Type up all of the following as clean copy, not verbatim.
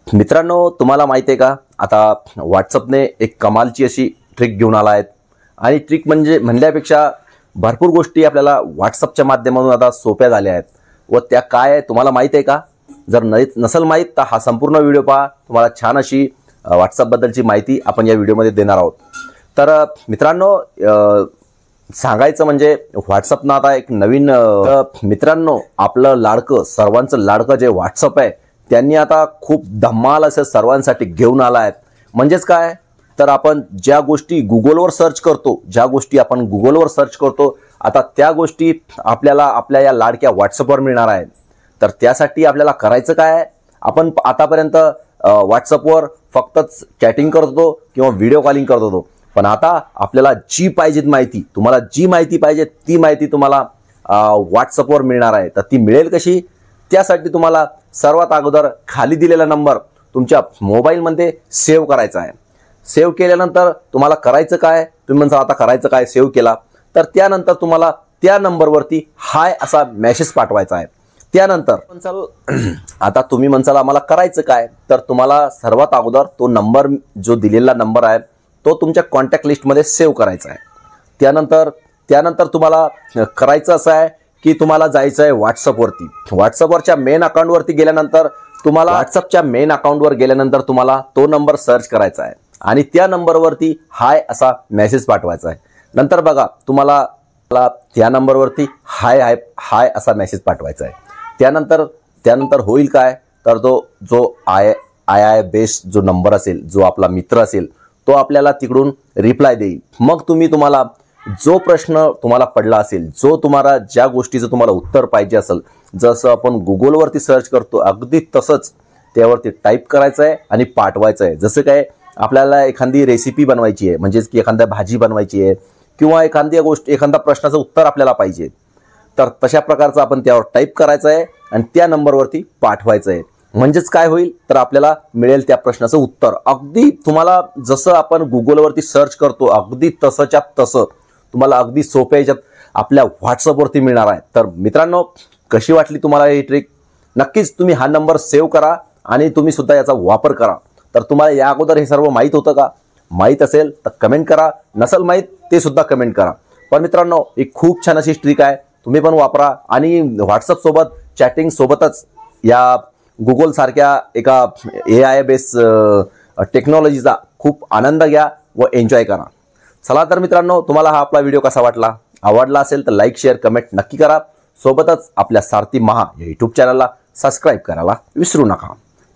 मित्रांनो, तुम्हाला माहिती आहे का, आता व्हॉट्सअपने एक कमालची अशी ट्रिक घेऊन आला आहे आणि ट्रिक म्हणजे म्हणल्यापेक्षा भरपूर गोष्टी आपल्याला व्हॉट्सअपच्या माध्यमातून आता सोप्या झाल्या आहेत व त्या काय आहे तुम्हाला माहिती आहे का? जर नसेल माहीत तर हा संपूर्ण व्हिडिओ पहा, तुम्हाला छान अशी व्हॉट्सअपबद्दलची माहिती आपण या व्हिडिओमध्ये देणार आहोत। तर मित्रांनो, सांगायचं म्हणजे व्हॉट्सअपनं आता एक नवीन मित्रांनो आपलं लाडकं सर्वांचं लाडकं जे व्हॉट्सअप आहे त्यांनी आता खूप धमाल असं सर्वांसाठी घेऊन आला आहे। म्हणजेच काय तर आपण ज्या गोष्टी गुगलवर सर्च करतो आता त्या गोष्टी आपल्याला आपल्या या लाडक्या व्हॉट्सअपवर मिळणार आहेत। तर त्यासाठी आपल्याला करायचं काय आहे, आपण आतापर्यंत व्हॉट्सअपवर फक्तच चॅटिंग करत होतो किंवा व्हिडिओ कॉलिंग करत होतो, पण आता आपल्याला जी पाहिजे माहिती, तुम्हाला जी माहिती पाहिजे ती माहिती तुम्हाला व्हॉट्सअपवर मिळणार आहे। तर ती मिळेल कशी, त्यासाठी तुम्हाला सर्वात अगोदर खाली दिलेला नंबर तुमच्या मोबाईलमध्ये सेव्ह करायचा आहे। सेव्ह केल्यानंतर तुम्हाला करायचं काय, तुम्ही म्हणता आता करायचं काय, सेव्ह केला तर त्यानंतर तुम्हाला त्या नंबरवरती हाय असा मेसेज पाठवायचा आहे। त्यानंतर आता तुम्ही म्हणसाल आम्हाला करायचं काय, तर तुम्हाला सर्वात अगोदर तो नंबर जो दिलेला नंबर आहे तो तुमच्या कॉन्टॅक्ट लिस्टमध्ये सेव्ह करायचा आहे। त्यानंतर तुम्हाला करायचं असं आहे की तुम्हाला जायचं आहे व्हॉट्सअपवरती। व्हॉट्सअपवरच्या मेन अकाउंटवरती गेल्यानंतर तुम्हाला तो नंबर सर्च करायचा आहे आणि त्या नंबरवरती हाय असा मेसेज पाठवायचा आहे। नंतर बघा तुम्हाला त्या नंबरवरती हाय असा मेसेज पाठवायचा आहे। त्यानंतर होईल काय, तर तो जो आय बेस्ड जो नंबर असेल, जो आपला मित्र असेल तो आपल्याला तिकडून रिप्लाय देईल। मग तुम्हाला जो प्रश्न तुम्हाला पडला असेल, जो तुम्हाला ज्या गोष्टीचं तुम्हाला उत्तर पाहिजे असेल, जसं आपण गुगलवरती सर्च करतो अगदी तसंच त्यावरती टाईप करायचं आहे आणि पाठवायचं आहे। जसं काय आपल्याला एखादी रेसिपी बनवायची आहे, म्हणजेच की एखादी भाजी बनवायची आहे किंवा एखादा प्रश्नाचं उत्तर आपल्याला पाहिजे, तर तशा प्रकारचं आपण त्यावर टाईप करायचं आहे आणि त्या नंबरवरती पाठवायचं आहे। म्हणजेच काय होईल तर आपल्याला मिळेल त्या प्रश्नाचं उत्तर अगदी तुम्हाला जसं आपण गुगलवरती सर्च करतो अगदी तसंच्या तसं तुम्हाला अगदी सोप्या याच्यात आपल्या व्हॉट्सअपवरती मिळणार आहे। तर मित्रांनो, कशी वाटली तुम्हाला ही ट्रिक? नक्कीच तुम्ही हा नंबर सेव्ह करा आणि तुम्ही सुद्धा याचा वापर करा। तर तुम्हाला या अगोदर हे सर्व माहीत होतं का? माहीत असेल तर कमेंट करा, नसेल माहीत ते सुद्धा कमेंट करा। पण मित्रांनो, ही खूप छान अशी ट्रिक आहे, तुम्ही पण वापरा आणि व्हॉट्सअप सोबत चॅटिंग सोबतच या गुगल सारख्या एका AI बेस्ड टेक्नॉलॉजीचा खूप आनंद घ्या व एन्जॉय करा। चला तर मित्रांनो, तुम्हाला हा आपला व्हिडिओ कसा वाटला? आवडला असेल तर लाईक शेअर कमेंट नक्की करा। सोबतच आपल्या सारथी महा या यूट्यूब चॅनलला सबस्क्राईब करायला विसरू नका।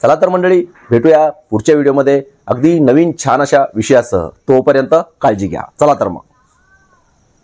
चला तर मंडळी, भेटूया पुढच्या व्हिडिओमध्ये अगदी नवीन छान अशा विषयासह। तोपर्यंत काळजी घ्या। चला तर मग।